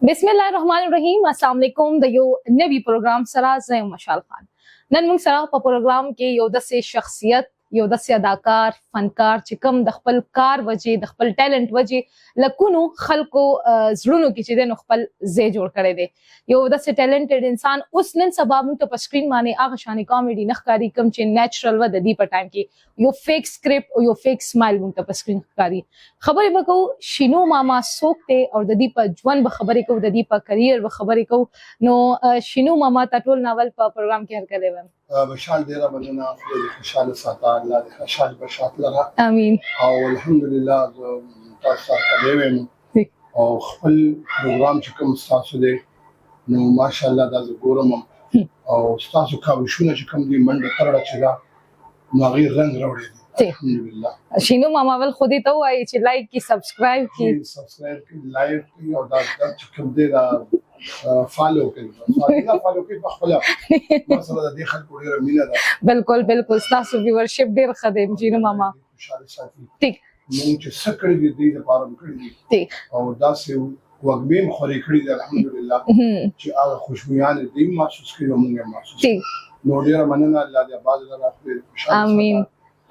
बिस्मिल्लाहिर्रहमानिर्रहीम अस्सलाम वालेकुम د یو نوی پروګرام سره زه مشال خان نن موږ سره په پروګرام کې یو داسې شخصیت یو داسې اداکار فنکار چې کوم د خپل کار وجې د خپل ټیلنټ وجې لکونو خلکو زړونو کې چې د خپل ځای جوړ کړی دی یو داسې ټیلنټډ انسان اوس نن سبا موږ ته په سکرین باندې هغه شانې کامیډي نه ښکاري کوم چې نیچرل و د دې په ټایم کې یو فیک سکرپټ او یو فیک سمایل موږ ته په سکرین ښکاري خبرې به کوو شینو ماما څوک دی او د دې په ژوند به خبرې کوو د دې په کریئر به خبرې کوو نو شینو ماما تا ټول ناول په پروګرام کې هرکلی ویم بشال ډیره مننه خدای دې خوشاله ساته الله دې خوشاله بشات لره امين او الحمدلله تاسو سره ویم او خپل پروګرام چې کوم تاسو دې نو ماشاءالله دا زه ګورم او تاسو کاوشونه چې کوم دې منډه ترړه چې دا نو غیر رنگ راوړي الحمدلله شینو ماما ول خو دې ته وایي چې لایک کی سبسکرایب کی لایک کی او دا چې کوم دې دا فالو کوي فالو کوي په خپل مثلا د دې خلکو ډیره مینه ده بالکل تاسو ویورشپ ډیر خدای شینو ماما خوشاله ساتي ټیک موږ چې سکړې دې لپاره کړې دي ټیک او دا سه وګمیم خوري کړې دي الحمدلله چې هغه خوشبویان دې محسوس کړو موږ محسوس ټیک نو ډیره مننه الله دې آباد لري خوشاله امين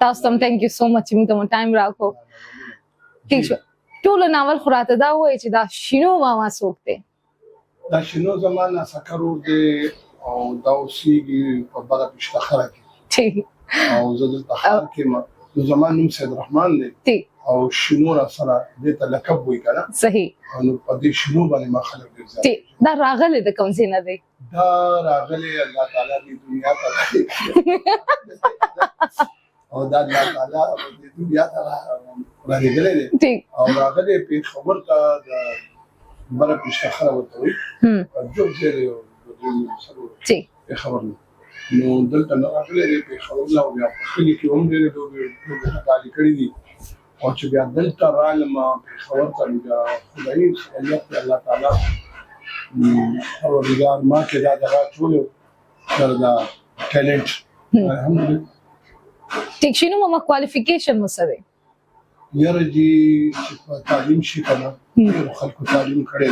تاسو ته ثانک یو سو مچ موږ ته ټایم راکو ټیک شو ټول ناول خراته دا وایي چې دا شینو ماما څوک دی دا شنو زمانہ سکرور دی او دا اوسېږي په بره پښتخره کې ټیک او زه د تخار کې نو زمان نوم سید رحمان دی ټیک او شنو را سره دې ته لقب وای کنه صحیح نو په دې شنو باندې ما خلک ګرځي ټیک دا راغله د کوم ځای نه دی دا راغله الله تعالی دې دنیا ته او دا الله تعالی دې دنیا ته راغله دي ټیک او راغله په خبر ته د بره پښتخره وته وي جو زیره یو ټیک خبر نو دلته راغله دې په خبر لا بیا په کلی کې هم دې دوه تعالی کړی دي او چې بیا دلته رالم په خبر ته بیا خدای الله تعالی او بیا ما کې دا ټول تر دا ټیلنټ الحمدلله ټیک شنو ماما کوالیفیکیشن مسره یاره جی چې په تعلیم شي کنه خلکو تعلیم کړي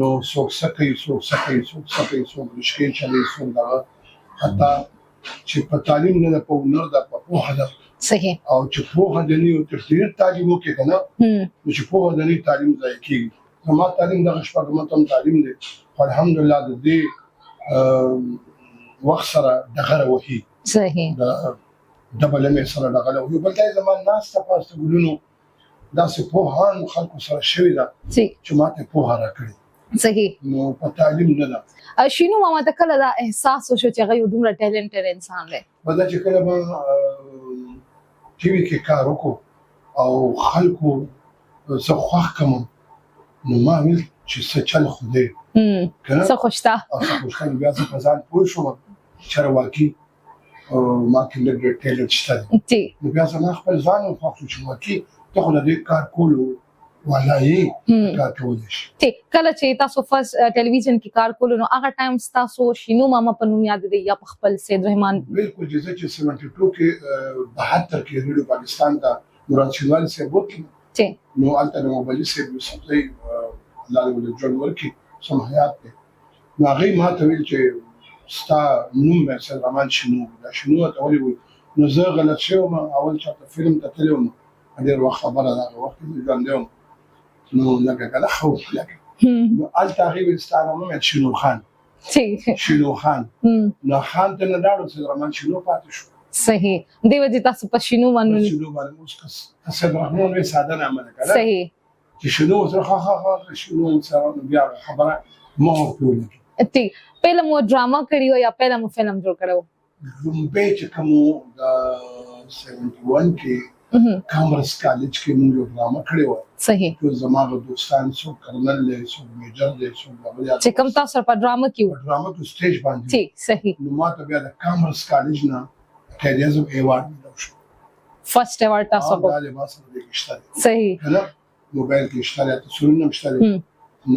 نو څوک سکه څوک مشکل چلی څوک دا حتی چې په تعلیم نه په نور د په هغه صحیح او چې په هغه د نیو تفسیر تعلیم وکړي کنه چې په هغه د نیو تعلیم ځای کیږي زما تعلیم د شپږم تم تعلیم دی الحمدلله د دې وخت سره دغه وحي صحیح دبل مې سره دغه یو بل ځای زمان ناس تاسو ګلونو دا څه په هان خلکو سره شوی دا چې ماته په هاره کړی صحیح نو په تعلیم نه ده شینو ماما ته کله دا احساس وشو چې هغه یو دومره ټیلنټډ انسان دی بدا چې کله ما ټي وي کې کار وکړو او خلکو زه خوښ کوم نو ما ویل چې څه چل خو دی کنه څه خوشتا او څه خوشتا بیا څه ځان پوه شوم چرواکی ما کې لږ ټیلنټ شته دی نو بیا زما خپل ځان خوښ شو واکي ته خو دې کار کولو ولای کار کولای شي ټیک کله چې تاسو فرست ټلویزیون کې کار کولو نو هغه ټایم تاسو شینو ماما په نوم یاد دی یا په خپل سید رحمان بالکل چې 72 کې 72 کې ریډیو پاکستان دا مراد شینوال سے وکړي ټیک نو الته نو بلی سے وسطي الله دې جوړ ورکي سم حیات نو هغه ما ته ویل چې ستا نوم مې سید رحمان شینو دا شینو ته ولي نو زه غلط شوم اول چې فلم ته تلم ډېر وخت خبره دا وخت کې ځاندم نو لکه کله خوف لکه نو ال تغیب استعمال مې شینو خان شینو خان نو خان ته نه داړو چې رحمان شینو پاتې شو صحیح دی وځي تاسو په شینو باندې شینو باندې اوس سید رحمان وې ساده نامه کړه صحیح چې شینو سره شینو سره بیا خبره مو په ټیک پهله مو ډراما کړیو یا پهله مو فلم جوړ کړو لومبه چې کوم د 71 کې کامرس کالج کې موږ یو ډرامه کړې و صحیح چې زموږ دوستان څو کرنل له څو میجر له څو بل چې کوم تاسو په ډرامه کې ډرامه کې سټیج باندې ټیک صحیح نو ماته بیا د کامرس کالج نه کیریزم ایوارډ ملو فرست ایوارډ تاسو دا له ما سره د کشته صحیح کنه موبایل کې اشتراک تصویر نه مشترک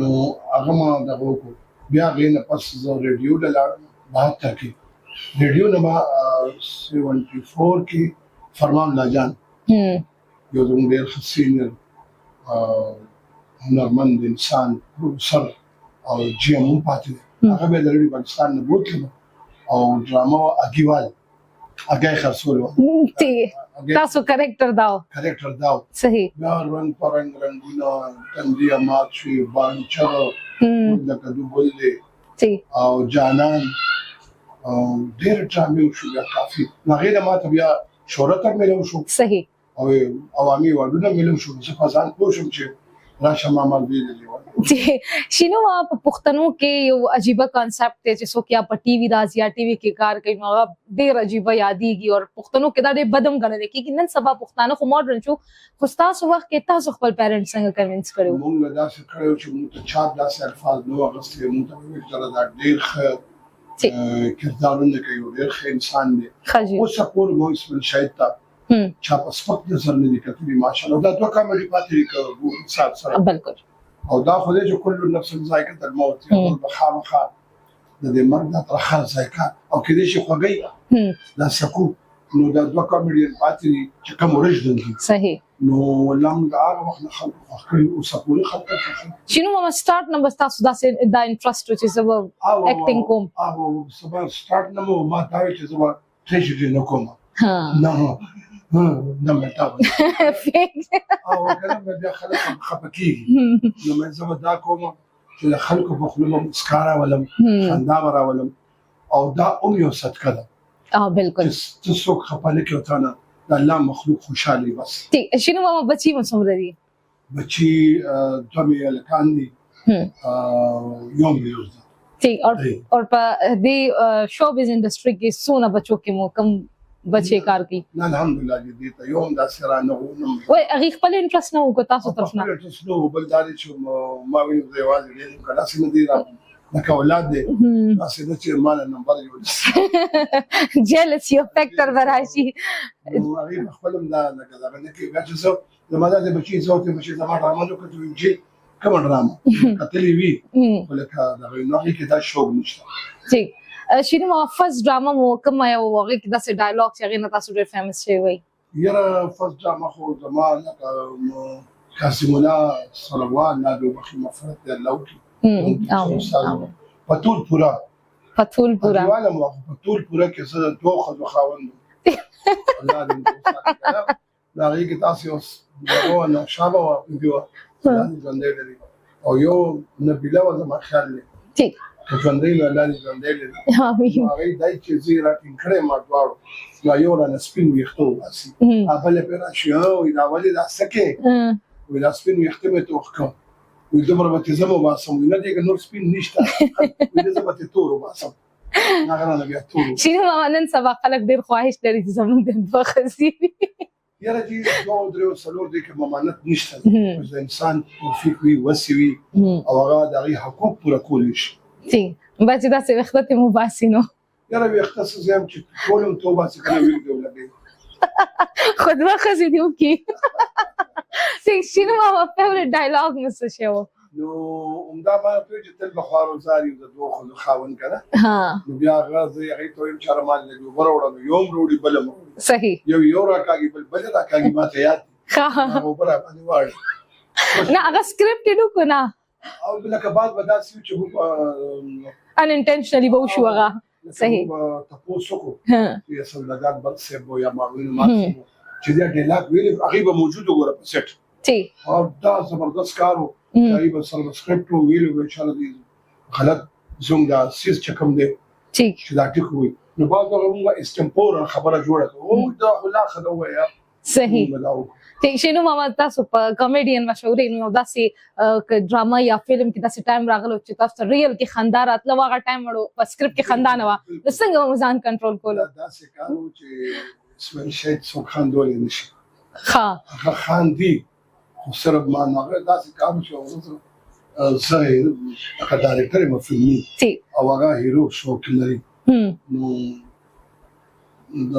نو هغه ما دغه کو بیا غینه پس زه ریډیو له 72 کې ریډیو نه ما 74 کې فرمان لاجان یو زموږ ډېر سینیئر هنرمند انسان پروډوسر او جی ام هم پاتې دی هغه به د ریډیو پاکستان نه بوتلو او ډراما اګیوال اګای خرڅول تاسو کریکټر داو صحیح بیا رنګ پرنګ رنگونه تندي مات شي باندې لکه دوبل دی او جانان ډېر ډرامې شو بیا کافي هغې نه ماته بیا شهرت هم میلو شو صحیح او عوامي واډونه میلو شو زه په ځان پوه شوم چې راشه ماما ویلې و شنو په پښتنو کې یو عجیبه کانسپټ دی چې څوک یا په ټي وي راځي یا ټي وي کې کار کوي نو هغه ډېر عجیبه یادېږي او پښتنو کې دا ډېر بدم ګڼل کېږي نن سبا پښتانه خو ماډرن شو خو ستاسو وخت کې تاسو خپل پیرنټس څنګه کنوینس کړو موږ داسې کړو چې موږ ته چا داسې الفاظ نو اغوستي موږ ته ویل چې دا ډېر ښه کردارونه کوي ډېر ښه انسان دی اوس پور مو اسماعیل شاهد ته چا په سپک نظر نه دي کتلي ماشاءالله دا دوه کامیډي پاتې کوي صاحب سره بالکل او دا خو دې چې کل نفس ذائقه الموت یو بخامخه د دې مرګ د ترخه ذائقه او کې دې شي خوږی دا سکو نو دا دوه کامیډي پاتې چې کوم ورجدل دي صحیح نو ولهم دا هغه وخت خلک خوښوي او سپوري خلک شنو ما سٹارټ نمبر تاسو دا انټرست چې زو اکټینګ کوم او سبا سٹارټ نمبر ما دا چې زو ټریجډي نه کوم نه نه متابع او کله بیا خلک خپکیږي نو مې زما دا کوم چې خلکو په خپل مسکارا ولم خندا راولم او دا یو صدقه ده بالکل چې څوک خپانه کې وته نه د الله مخلوق خوشالي بس شنو ما بچي مسوم دي بچي دومې لکان دي یوم یوزه اور په دې شوبز انډستری کې سونه بچو کې مو کم بچي کار کوي نه الحمدلله دې ته یوم دا سره نه وونم وای هغه خپل انټرست نه وکړ تاسو طرف نه انټرست نو بل دا چې ما وینم دی واځي دې کله سم دي را لکه اولاد دې تاسو د چې مال نمبر یو جیلسی فیکټر وراشي هغه خپلم دا لکه دا نه کې چې زه زماده د بچي زوته بچي زما ډرامه کوي چې کوم ډرامه کتلې وی ولکه دا نو کې دا شوق نشته جی شنو ما فرست ډراما مو کوم یو هغه کې داسې ډایلاګ چې هغه نه تاسو ډېر فیمس شوی وي یاره فرست ډراما خو زما لکه قاسم الله صلوات نه به مغفرت الله وکړي پتول پورا دیواله مو پتول پورا کې څه دوه خو خاوند الله دې دا هغه تاسو اوس نو نه شابه او دیو ځندې لري او یو نبیله و زما خیال دی ٹھیک ژوندۍ له لارې ژوندۍ لري هغه دای چې زی راټینګ کړي ما دواړو نو یو را نسپین ویختو واسي هغه په راشي او دا ولې دا سکه وی دا سپین ویخته مې توخه وی دومره به زمو باسم نه دی نور سپین نشته وی زما ته تورو باسم هغه نه بیا تورو شنو نن سبا خلک ډیر خواهش لري چې زموږ د دوه خزي یاره چې دوه درو سلور دي کې ممانت نشته د انسان توفیق وي وسوي او هغه د حقوق پوره کول شي تی بچی دا څه وخت مو باسینو یاره به اختصاص زم چې کولم توبه څخه ویل دی ولګي خود واخذ دیو کی شنو ما فیورټ ډایلاګ مس شو نو عمدا باندې چې تل بخار وزاري د دوه خو خاون کنه نو بیا غاز یې ته يم چار مال له وروړو یوم روړي بلم صحیح یو راکاږي بل راکاږي ماته یاد او پر باندې وای نه هغه سکرپټ ډو کنه او بلکه بعد بداسي چې ان انټنشنلی به شو هغه صحیح تاسو کو یې سم لګات بل څه بو یا ماوین ما چې دا ډیلاګ ویل هغه به موجود وګوره په سیټ تی او دا زبردست کارو تقریبا سره سکرپټ ویل و چې دې غلط زوم دا سیس چکم دی ٹھیک چې دا ټکو وي نو بعد هغه استمپور خبره جوړه او دا خلا خدا ویا صحیح ٹھیک شنو ماما تاسو په کامیډین مشهور نو داسې ډراما یا فلم کې داسې ټایم راغلو چې تاسو ریل کې خندا راتله واغه ټایم وړو په سکرپټ کې خندا نه و څنګه ځان کنټرول کولو داسې کارو چې اسمه شي څو خاندول نشي ها هغه خاندي خو سره ما نه داسې کارو چې زه هغه ډایرکټر مې فلمي او هغه هیرو شو کلري نو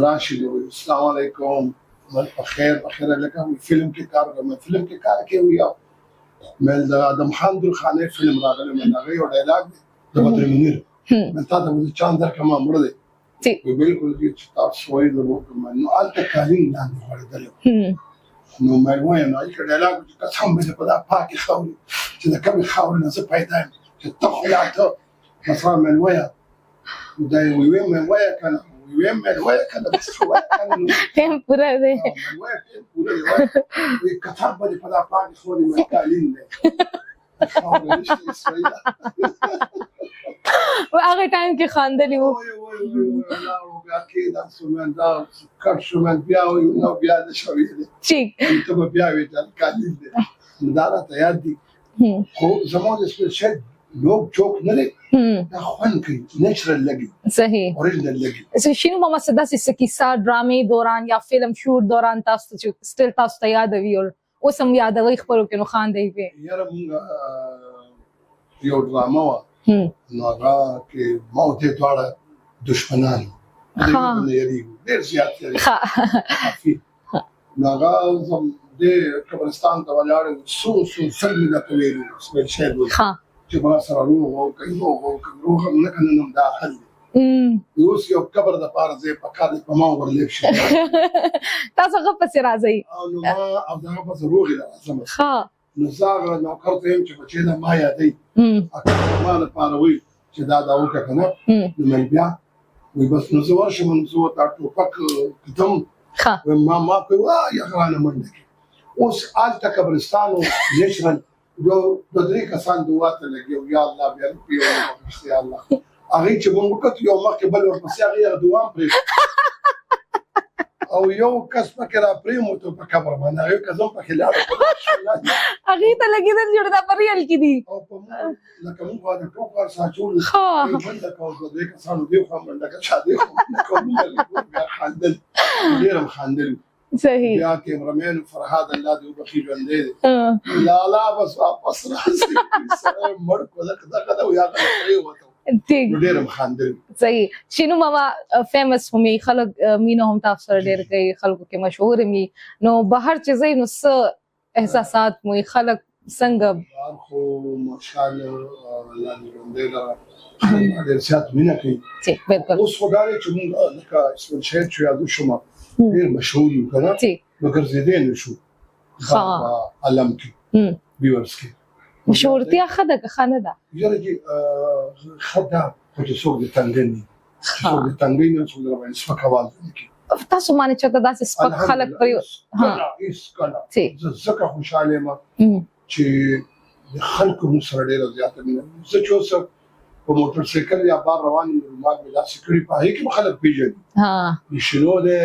راشد السلام علیکم بخیر لکه فلم کې کار کوم فلم کې کار کوي او مل د ادم خان درخانه فلم راغلی مې هغه یو ډایلاګ د بدر منیر مې تاسو د چاندر کما مړ دی بالکل چې تاسو وایي د نو الته کالین لاندې وړدل نو مې وایم نو چې ډایلاګ چې قسم دې په دا پاکي خاورې چې دا کومې خاورې نه زه پیدا یم چې ته خو لا ته مثلا مې وایم دا وی مې وایم کنه وی مې وایم کنه بس خو کنه ټیم پورا دی مې وایم پورا وی کتاب باندې په دا پاکي خاورې مې کالین دی خاورې نشته اسرائیل و هغه ټایم کې خاندلی وو الله بیا کې دا سومن دا کټ سومن بیا نو بیا د شوې دي ٹھیک ته بیا وی دا کالین دی دا راته یاد دي خو زموږ سپیشل لوګ جوک نه لري دا خوان کوي نیچرل لګي صحیح اوریجنل لګي سو شینو ماما صدا سے کیسه ډرامې دوران یا فلم شوټ دوران تاسو چې سټیل تاسو ته یاد وي او اوس هم یادوي خبرو کې نو خان دی وي یاره مونږ یو ډرامه وا نو هغه کې موت دواړه دشمنان دې یاري ډېر زیات یاري نو هغه زم دې قبرستان ته ولاړ سو فلم دا کوي سپیشل ها چې ما سره روغ روغ نه کنه دا حل اوس یو قبر د پاره زه په کار په ما ورلې شي تاسو هغه پسې راځي نو ما او دا په روغ راځم ها نو زاغ نو کړته يم چې بچی دا ما یادې ما نه پاره وي چې دا وکړه کنه نو مې بیا وي بس نو زه ورشم نو زه تا ټوپک کتم ما کوي وا یا غانه منډه اوس آل قبرستان او نشرن جو د درې کسان دعاته لګیو یا الله بیا پیو یا الله هغه چې موږ وکړو یو مخکې بل ورپسې هغه دوام پرې او یو کس پکې را پریمو ته په قبر باندې یو کزم پکې لاړ هغه ته لګیدل چې دا پریل کې دي او په لکه موږ دا ټوکر ساجول باندې کوم د دې کسانو دی خو باندې که شاده کوم بیا خاندل ډیر خاندل صحیح یا کیمرمن فرهاد الله دې وبخي ژوند دې لا لا بس واپس راځي سره مړ کو دا یا غلطي وته ٹھیک ډیر خاندل صحیح شینو ماما فیمس همي خلک مینه هم تاسو سره ډیر کوي خلکو کې مشهور مي نو بهر چیزې نو څه احساسات مو خلک څنګه خو ماشاءالله الله دې ژوندې دا ډیر زیات مینه کوي ٹھیک بالکل اوس خدای چې موږ لکه اسمن شهید چې یادو شوم ډیر مشهور یو کنه مګر زیدې نشو ها علم کې ویورز کې مشهورتیا خده که خانه ده یاره چې خده خو چې څوک د تنګني څوک د تنګني څوک د باندې سپکوال کوي تاسو باندې چې داسې سپک خلک پر ها هیڅ کله زکه خوشاله ما چې د خلکو مو سره ډیر زیات مینه زه چې اوس په موټر سایکل یا بار روان یم ما ملا سکري په هغه کې خلک پیژني ها شنو ده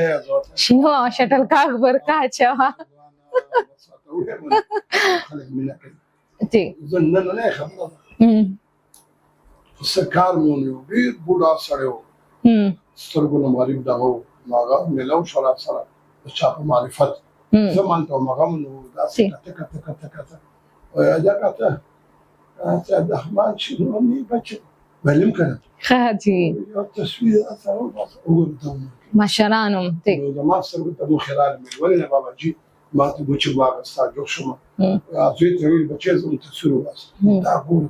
شنو شټل کاغ ورکا چا خلک مینه کوي تی زه نه خبره سرکار مې یو ډیر بوډا سره و سترګو مغرب دغه ماغه ملو شراب سره چا په معرفت زمان ته ماغه نو داسې کته او یا کته ته د احمد شنو ني بچ معلوم کړه خاطي یو تصویر اثر وګورم ماشرانم تی نو زما سره ته مو خلال مې ولې بابا جی ما ته بچ واغ ستا جوړ شوم زه ته ویل بچې زم تصویر وباس دا ګور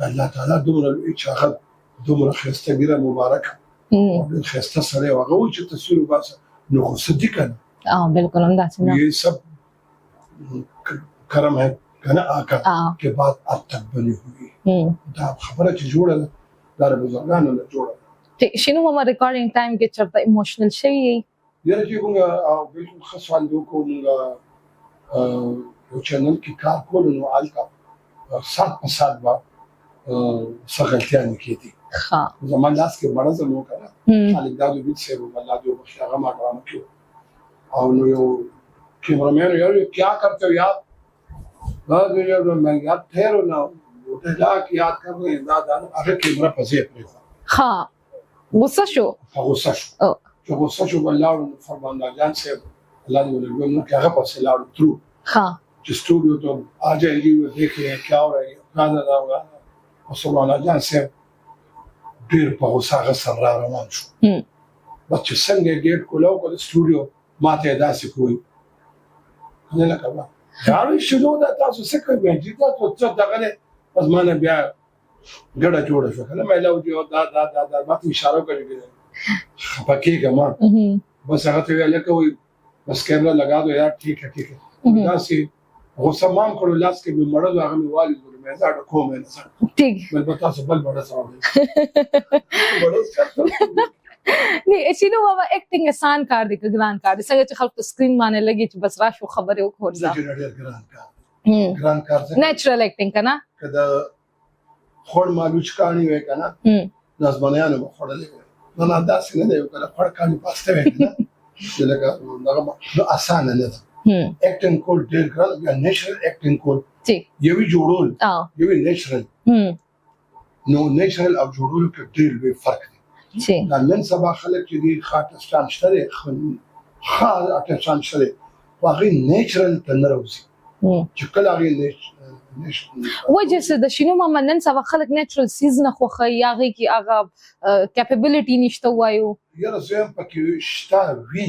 الله تعالی دومره چې هغه دومره خسته ګره مبارک او خسته سره هغه چې تصویر وباس نو خو صدق کنه بالکل هم داسې نه ये सब کرم है कहना आका के बाद अब तक बनी हुई دا خبره چې جوړه ده دا بزرګانو نه جوړه شنو ماما ریکارډینګ ټایم کې چرته ایموشنل شي یره چې موږ بالکل خاصوال دوکو موږ یو چینل کې کار کول نو آلکا سات په سات با سغلتیان کېدي ها زمان لاس کې مړه زمو کړه خالد داوود بیت سیب الله دې وبخښه هغه ما ډرامه کې او نو یو کیمرمن یو کیا کرتے ہو یاد میں یاد ٹھہرو نا جا کے یاد کر رہے ہیں دادا اگر کیمرہ پسے پڑے ها غصه شو جو غصه شو بلاړو فرمان جان سے اللہ نے بولے نو کیا پسے لاړو ترو ها چې سټوډیو ته آ جائیے دیکھیں کیا ہو رہا ہے گانا ہوگا فرمان جان سے ډیر په غصه غسر را روان شو بچ څنګه گیټ کولو کو سټوډیو ماته داسې کوي نه لکه یارو شنو دا تاسو څه کوي چې تاسو څه دغه پس مانه بیا ګډه جوړه شو کنه مې لاو جو دا ماته اشاره کوي پکې کما بس هغه ته ویل کوي बस कैमरा लगा दो यार, ठीक है खुदा से غصه مام کړو لاس کې مې مړل هغه مې والي ګور مې زړه کوم نه سره ٹھیک بل پتا څه بل بڑا سره بڑا څه نه شنو بابا اکټینګ آسان کار دی که ګران کار دی څنګه چې خلک سکرین باندې لګي چې بس راشو خبره وکړو ګران کار نیچرل اکټینګ کنه کدا خور مالوچ کانی وې کنه نازبانیانو خورلې نه داسې نه دی کنه خور کانی پاسته وې کنه لکه دا آسان نه ده اکټینګ کول ډېر ګران دی نیچرل اکټینګ کول جی یوي جوړول یوي نیچرل نو نیچرل او جوړول کې ډېر لوی فرق دی جی دا نن سبا خلک چې دي خاطستان شته خال اټستان شته واغې نیچرل تنروزي چې کله هغه وجه څه د شنو ماما نن سبا خلک نیچرل سیز نه خوخه یاغي کی هغه کیپبلیټی نشته وایو یاره زم پکې شته وی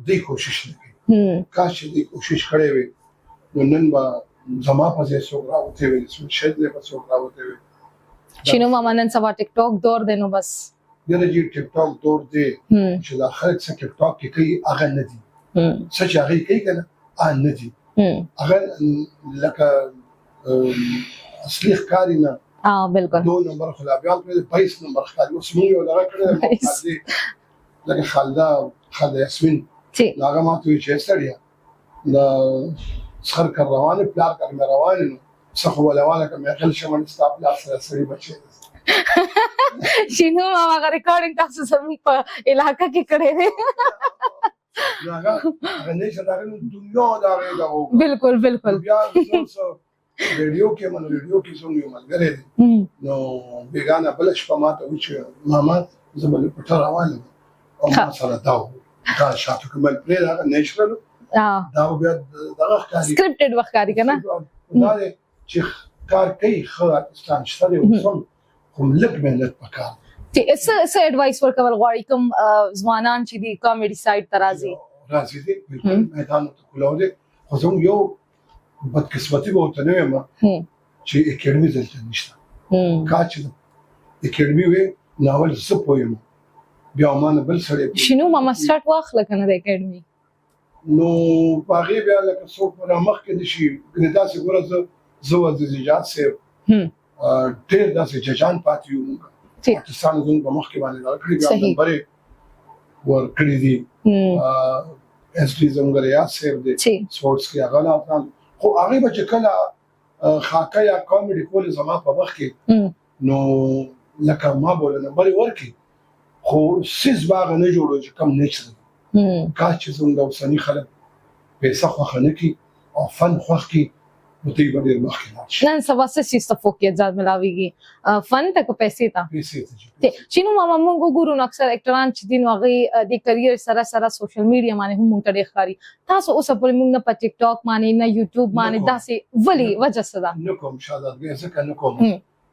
دی کوشش نه کوي کاش دې کوشش کړې وي نو نن با زما په ځای څو راوته وي څو شید دې په څو راوته وي شنو ماما نن سبا ټیک ټاک دور دی نو بس یاره چې ټیک ټاک دور دی چې دا خلک څه ټیک ټاک کې کوي هغه نه دي څه چې هغه کوي کنه نه دي هغه لکه اصلي ښکاری نه بالکل 2 نمبر خلابیان په 22 نمبر ښکاری اوس موږ یو لږه کړل لکه خالدا یاسمین هغه ماته چې ستړیا دا څخر کر روانه پلار کر مې روانه نو څخه ولواله کوم خل شمن سټاپ لا سره بچي شنو هغه ریکارډینګ تاسو سم په علاقہ کې کړی دی هغه نشه دا دنیا دا غو بالکل بیا ریډیو کې څنګه ملګری دي نو بیگانه بلش په ماته و چې ماما زموږ په تر روانه او ما سره دا شاته کومل پرې دا نیچرل دا بیا دغه ښکاری سکرپټډ وختاري کنه دا چې کار کوي خاطستان شته وسم کوم لږ مهنت وکړ چې څه ایڈوایس ورکول غواړي کوم ځوانان چې دی کامیډي سایډ ترازی دي میدان ته کولاوله خو زموږ یو بدقسمتي به وته نه ما چې اکیډمي دلته نشته کاچ اکیډمي وې ناول څه پویم بیا مانه بل سره شنو ماما سٹارټ واخله کنه د اکیډمي نو باغې بیا لکه څوک پر مخ کې نشي ګندا سي ګوره زو د زیات سه ډېر داسې ججان پاتې یو پاکستان زموږ په مخ کې باندې راکړي بیا نمبر ور کړی دي اس ډي زموږ ریاض سیف دي سپورتس کې هغه نه خو هغه به چې کله خاکه یا کامیډي کول زما په مخ کې نو لکه ما بوله نمبر ورکي خو سیس باغ نه جوړو چې کم نشته کاش چې زموږ اوسنی خلک پیسې خو نه کی او فن خو کی متي باندې مخکې نن سبا څه شي فوکیت ځات ملاويږي فن تک پیسې تا شنو ماما مونږ ګورو نو اکثر اکټران چې دین واغې د کریئر سره سوشل میډیا باندې هم مونږ ته ښکاری تاسو اوس په مونږ نه په ټیک ټاک باندې نه یوټیوب باندې داسې ولی وجه څه ده نو کوم شادت ځکه نو کوم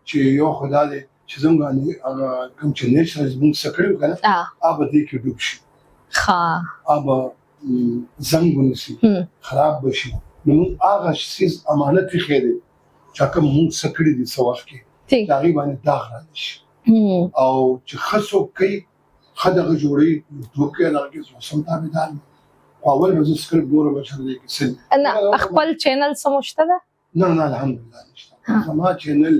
چې یو خدای چې زموږ کوم چې نشه زموږ سکړو کنه اوب دې کې ډوب شي اوب زنګ ونسي خراب بشي نو هغه سیس امانت یې خېده چې کوم موږ سکړی دي سواخ کې تقریبا داغ راشي او چې خصو کوي خدغه جوړي یوټیوب کې راګي سم تابعدار اول به سکرپټ ګوره بشر دې کې سن انا خپل چینل سمشته ده نه الحمدلله نشته زما چینل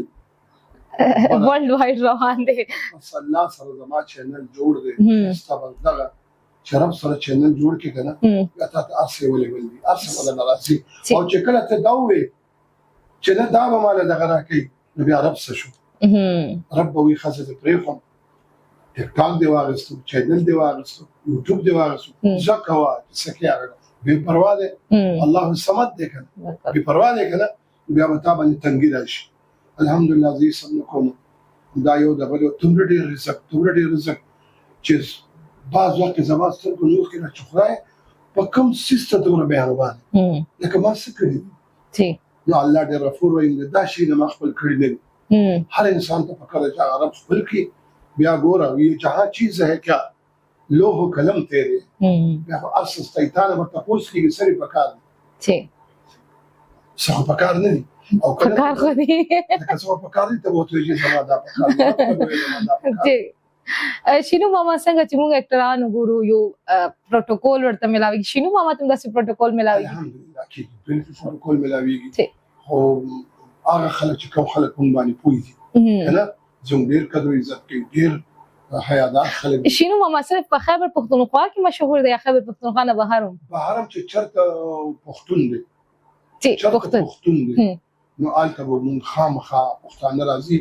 ورلد وایډ روان دي صلی الله سره زما چینل جوړ دي استبل دغه شرم سره چینل جوړ کې کنه یا تاسو ارسه ولې ولې ارسه ولا ناراضي او چې کله ته داوي چې نه دا به مال دغه راکې نو بیا رب څه شو رب وی خاصه پرېخم ټیک ټاک دی واغستو چینل دی واغستو یوټیوب دی واغستو ځکه وا سکه به پروا ده الله الصمد دی کنه به پروا ده کنه بیا متا باندې تنګی راشي الحمدلله زی سم کوم دا یو دغه تمره ډیر رزق چې بعض وخت زما سترګو نور کې نه چخرای په کوم سیستم ته مهربان لکه ما څه کړی دي نو الله دې غفور وي دا شی نه خپل کړی نه هر انسان ته پکړه چې عرب خپل کې بیا ګوره وی جہاں چیز ہے کیا لوح قلم تیرے بیا ارس استیتانه ورته پوس کې سری پکار دي څه پکار نه دي او پکار خو دي که څه پکار دي ته وته چې زما دا پکار دي شینو ماما څنګه چې موږ اکټران وګورو یو پروتوکول ورته ملاوي شینو ماما ته داسې پروتوکول ملاوي الحمدلله کې بالکل کول ملاويږي خو هغه خلک چې کوم خلک هم باندې پوي دي کنه زموږ ډیر قدر عزت کوي ډیر حیادار خلک شینو ماما صرف په خیبر پختونخوا کې مشهور دی یا خیبر پختونخوا نه بهرم چې چرته پښتون دی چې پښتون دی نو آلته به مونږ خامخا پښتانه راځي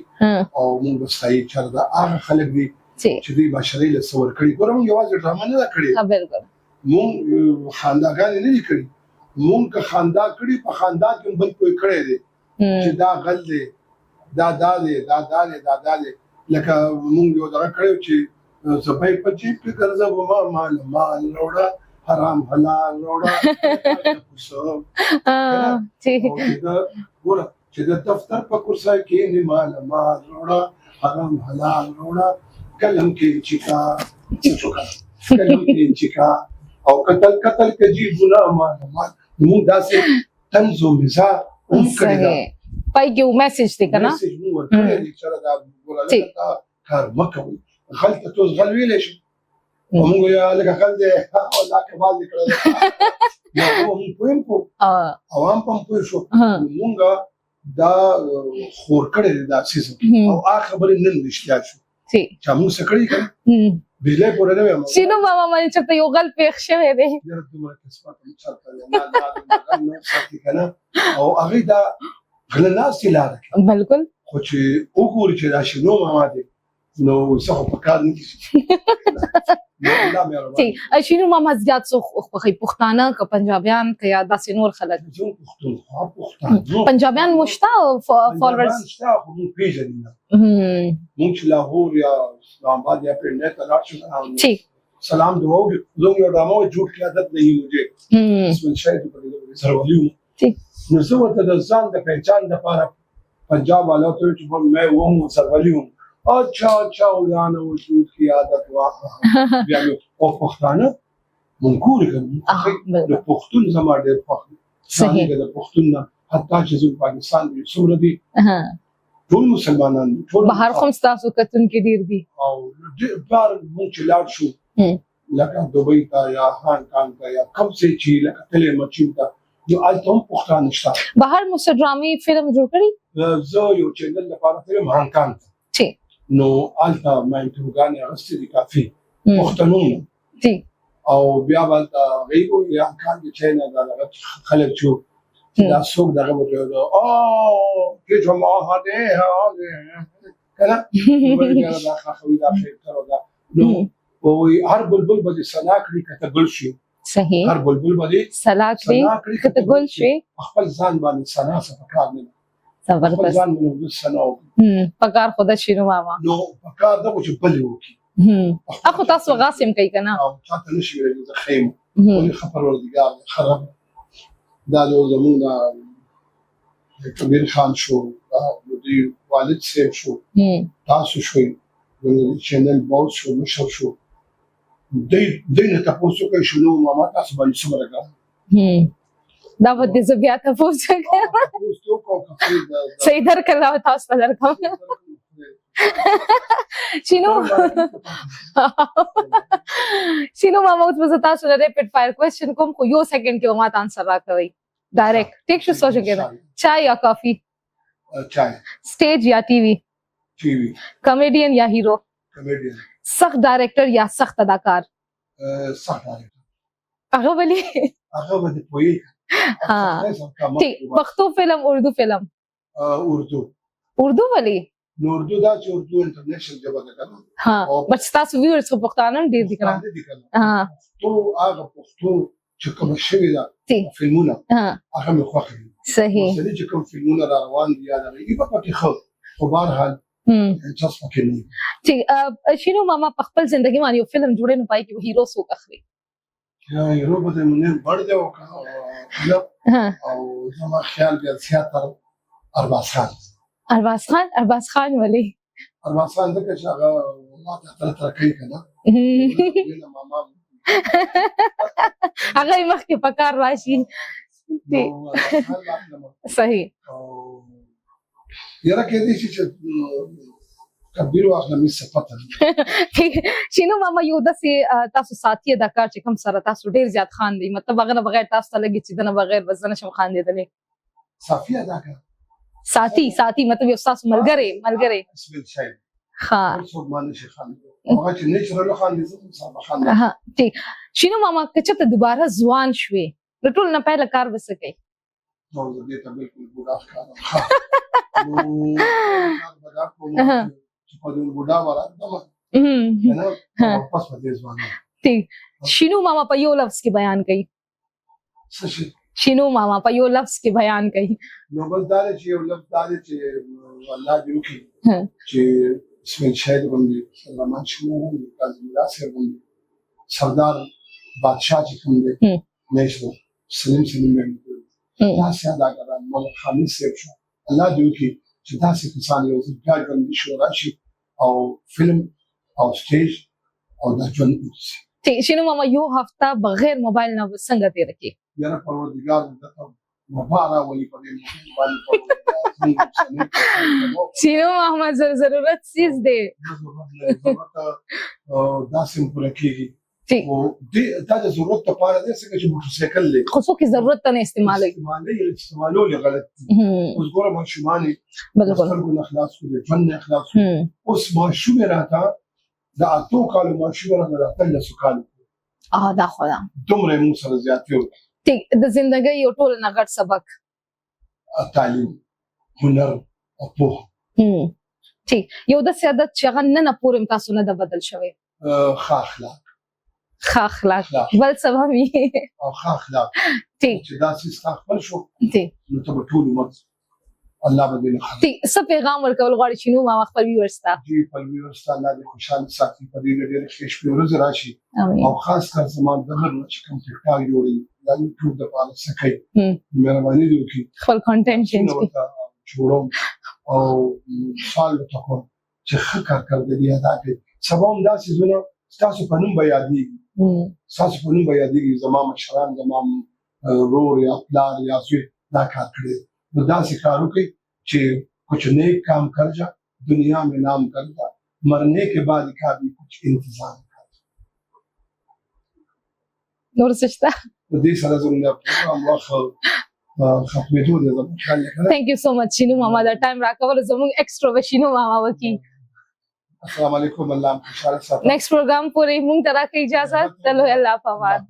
او مونږ به ستایي چرته هغه خلک دي چې دوی بشري له څور کړي ګوره مونږ یوازې ډرامه نه ده کړې بالکل مونږ خانداګانې نه دي کړي مونږ که خاندا کړي په خاندا کې بل کوئی کړی دی چې دا غل دی دا دی لکه مونږ یو دغه کړی چې زپای په جیب کې ګرځه وما مال وروړه حرام حلال وروړه ګوره چې د دفتر په کرسۍ کې نه مال وروړه حرام حلال وروړه کلم کې چیکا کلم کې چیکا او قتل کې ګناه مال موږ داسې طنز او مزاح هم کړی دا پای کې میسج دی کنه میسج مو ورکړی دی چې دا ګوره کار مکوي غلطه توس غل ویلې شي موږ یې لکه غل دی الله کمال دې کړل نو موږ پویم کو عوام هم پوه شو موږ دا خور کړی دا سیس او خبرې نن رښتیا شو چې موږ سکړی کړی بجلی پورې نه وایم شینو ماما باندې چې یو غل پېښ شوی دی ډېر دومره قسمت هم چلته نه ساتي کنه او هغه دا غلناس لاره بالکل خو چې وګوري چې دا شنو ماما دی نو څه په کار نه کیږي شینو ماما زیات څو پښتانه که پنجابیان که یا داسې نور خلک پنجابیان مشته فالوورز شته خو موږ پیژنو موږ چې لاهور یا اسلام آباد یا پنډه ته لاړ شو سلام دعا وکړو زه یو ډرامه جوړ کړی عادت نه یې مجھے اسمن شاید په دې سره ولیو نو زه ورته د ځان د پہچان لپاره پنجاب والا ته چې مې ووم سره ولیو اچھا ویانه وجود کی عادت واخه بیا او پښتانه منکور کړي د پښتون زما ډېر فخر صحیح د پښتون حتی چې زموږ پاکستان کې څومره دي ټول مسلمانان ټول بهر کوم تاسو کتون کې ډیر دي او بار مونږ چې لاړ شو لکه دوبۍ ته یا هانګ کانګ ته یا کوم څه چې لکه تلې مچین ته یو الته هم پښتانه شته بهر مستدرامي فلم جوړ کړی زه یو چینل لپاره فلم هانګ کانګ نو الته ما انټروګانې اغستې دي کافي پښتنونه او بیا ولته غیبو یا کان کې چینه دا خلک شو دا څوک دغه وته او کې جمعه هده کنه ورګه دا خوي دا شي تر دا نو او هر بلبل به سنا کړی کته ګل شي صحیح هر بلبل به سنا کړی کته ګل شي خپل ځان باندې سنا څه کار نه زبردست ځان باندې سنا پکار خدا شینو ماما نو پکار دا چې بل وکي اخو تاسو غاسم کوي کنه او تاسو نشي ویل زه خیم او خبر ورګار خراب دا زمونږ کبیر خان شو دوی والد سیب شو تاسو شوي د چینل باور شو مشر شو دوی نه تاسو کوي شنو ماما تاسو باندې څومره ګرځي دا به دې بیا تاسو کوي صحیح درکړه تاسو درکړه شینو ماما اوس به تاسو نه ریپټ فایر کوېسچن کوم خو یو سیکنډ کې ما ته انسر راکوي ډایرکټ ټیک شو سوچ کې چای یا کافی چای سټیج یا ټي وي کامیډین یا هیرو سخت ډایرکټر یا سخت اداکار سخت ډایرکټر هغه ولې پوي ها پښتو فلم اردو فلم اردو ولې نو اردو دا چې اردو انټرنیشنل ژبه ده کنه ها بس تاسو ویورز په پښتانه ډیر دي کنه ها تو هغه پښتو چې کوم شوی دا فلمونه هغه مې خوښ دي صحیح چې کوم فلمونه را روان دي یا نه یې په پکې خو بهر حال تاسو پکې نه چې شینو ماما په خپل ژوندۍ باندې یو فلم جوړې نه پای کې هیرو سو اخلي هیرو به مونږ بڑ دی او زما خیال بیا تیاتر ارباز خان ولی ارباز خان دغه چې هغه ما ته تر کوي کنه ماما هغه مخکې پکار راشي صحیح یاره کې دې چې کبیر واخله مې صفته شینو ماما یو داسې تاسو ساتي اداکار چې کوم سره تاسو ډیر زیات خان دي مطلب هغه نه بغیر تاسو ته لګي چې دنه بغیر بس نه شم خان دي صافی ادا کړ ساتي مطلب یو تاسو ملګری اسمه شاید ها څو باندې شي خان هغه چې نېچرل خان دي زه صاحب خان ها ٹھیک شینو ماما کچته دوباره ځوان شوي ټول نه پهله کار وسکي نو دې ته بالکل ګډا ښکار نو کار بدا کوم چې په دې ګډا ورته نه پس په دې ځوان ٹھیک شینو ماما په یو لفظ کې بیان کړي څه شینو ماما په یو لفظ کې بیان کړي نو بس دا چې یو لفظ دا چې الله دې وکړي چې اسماعیل شاهد باندې رحمان شنو کاظم یاسر باندې سردار بادشاہ چې کوم دی نېشنل سلیم دا ساده ګران ملک حمید صاحب شو الله دې وکړي چې داسې کسان یو ځل بیا ژوندي شو راشي او فلم او سټیج او دا ژوند شینو ماما یو هفته بغیر موبایل نه څنګه تیر کړي یاره پروردګار دې مبارا ولي په دې باندې شینو ماما ضرورت چیز دی دا سم پوره کیږي او دې دا ضرورت ته پاره دې څنګه چې موټر سایکل لې خو څوک ضرورت ته نه استعمالوي غلط اوس ګوره ماشومان بالکل خلکو اخلاص کړي ژوند اخلاص اوس ماشوم راته دا اتو کال ماشوم راته له سکال دا خدا دومره مو سره زیاتیو د ژوندۍ یو ټول نه غټ سبق تعلیم هنر او پوهه ٹھیک یو د سیادت چې هغه نه پورم تاسو نه د بدل شوی ښه اخلاق بل سبب یې او ښه اخلاق ٹھیک چې دا سیستم خپل شو ٹھیک نو ته ټول عمر الله بدل خیر ٹھیک څه پیغام ورکول غواړي چې نو ما خپل ویورز ته جی خپل ویورز ته الله دې خوشاله ساتي په دې ډېر ښه شپه ورځ راشي او خاص کر زموږ د هر چې کوم ټیک ټاک جوړي دا یوټیوب د پاره څه کوي مهرباني وکړئ خپل کنټینټ چینج کړئ جوړوم او سوال وکړم چې ښه کار کوي ادا کوي سبا هم دا سيزونه تاسو په نوم بیادېږي تاسو په نوم بیادېږي زما مشران زما رور یا پلار یا زوی دا کار کړی نو داسې کار وکړئ چې کچھ نیک کام کر جا دنیا میں نام کر جا مرنے کے بعد کا بھی کچھ انتظام کر نور سشتا دې سره زموږ پروګرام واخل ختمېدو دی زموږ خیال کړه ثانک یو سو مچ شینو ماما دا ټایم راکول زموږ ایکسترا شینو ماما وکی السلام علیکم الله خوشاله ساتي نیکسٹ پروگرام پورې مونږ ته راکې اجازه چلو الله پامان